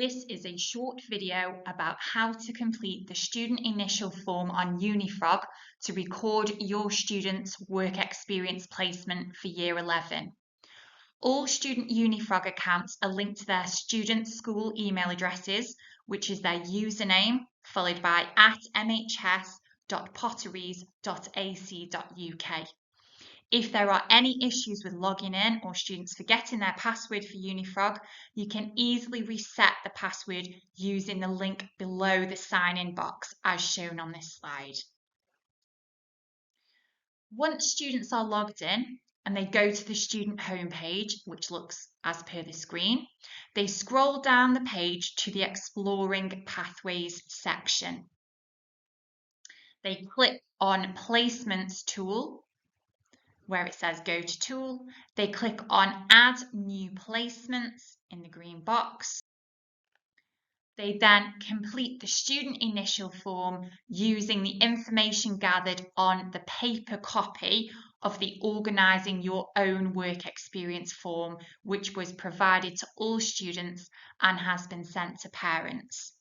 This is a short video about how to complete the student initial form on Unifrog to record your student's work experience placement for Year 11. All student Unifrog accounts are linked to their student school email addresses, which is their username followed by @mhs.potteries.ac.uk. If there are any issues with logging in or students forgetting their password for Unifrog, you can easily reset the password using the link below the sign-in box as shown on this slide. Once students are logged in and they go to the student homepage, which looks as per the screen, they scroll down the page to the Exploring Pathways section. They click on Placements tool, where it says Go to Tool. They click on Add New Placements in the green box. They then complete the student initial form using the information gathered on the paper copy of the Organising Your Own Work Experience form, which was provided to all students and has been sent to parents.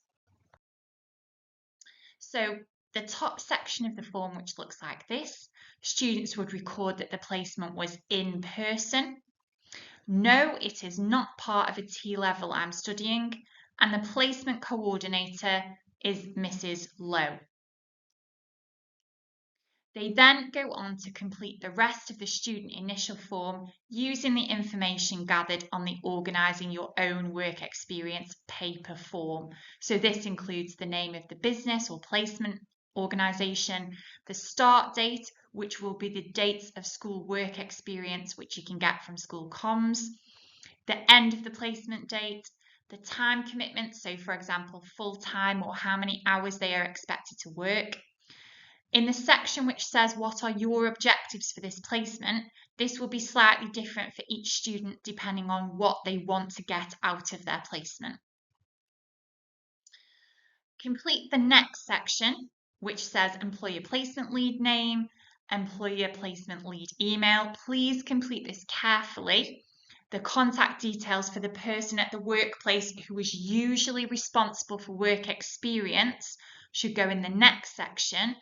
So the top section of the form, which looks like this, students would record that the placement was in person. No, it is not part of a T-level I'm studying, and the placement coordinator is Mrs. Lowe. They then go on to complete the rest of the student initial form using the information gathered on the Organising Your Own Work Experience paper form. So this includes the name of the business or placement organisation, the start date, which will be the dates of school work experience, which you can get from school comms, the end of the placement date, the time commitment, so for example, full-time or how many hours they are expected to work. In the section which says what are your objectives for this placement, this will be slightly different for each student depending on what they want to get out of their placement. Complete the next section, which says employer placement lead name, employer placement lead email. Please complete this carefully. The contact details for the person at the workplace who is usually responsible for work experience should go in the next section.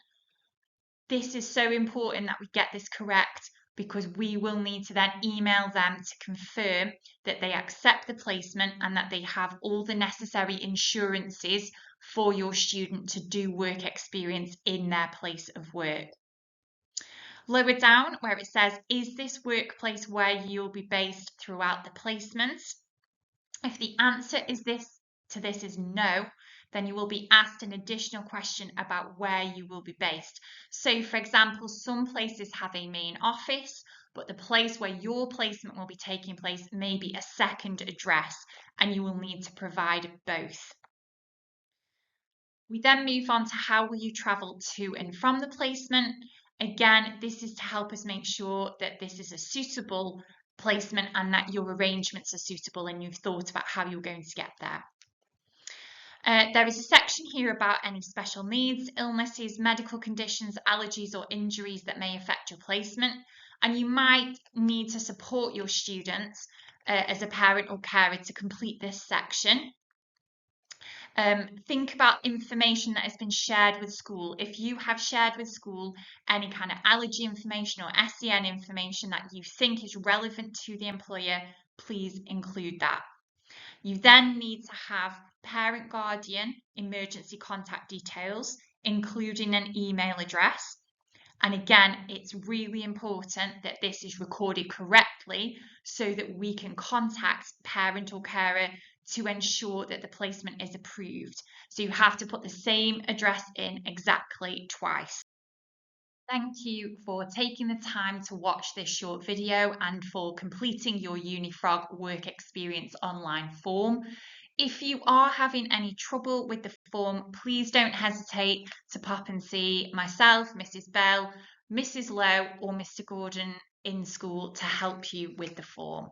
This is so important that we get this correct because we will need to then email them to confirm that they accept the placement and that they have all the necessary insurances for your student to do work experience in their place of work. Lower down where it says, is this workplace where you'll be based throughout the placement? If the answer is to this is no, then you will be asked an additional question about where you will be based. So for example, some places have a main office, but the place where your placement will be taking place may be a second address, and you will need to provide both. We then move on to how will you travel to and from the placement. Again, this is to help us make sure that this is a suitable placement and that your arrangements are suitable and you've thought about how you're going to get there. There is a section here about any special needs, illnesses, medical conditions, allergies or injuries that may affect your placement, and you might need to support your students as a parent or carer to complete this section. Think about information that has been shared with school. If you have shared with school any kind of allergy information or SEN information that you think is relevant to the employer, please include that. You then need to have parent guardian emergency contact details, including an email address. And again, it's really important that this is recorded correctly so that we can contact parent or carer to ensure that the placement is approved. So you have to put the same address in exactly twice. Thank you for taking the time to watch this short video and for completing your Unifrog work experience online form. If you are having any trouble with the form, please don't hesitate to pop and see myself, Mrs. Bell, Mrs. Lowe or Mr. Gordon in school to help you with the form.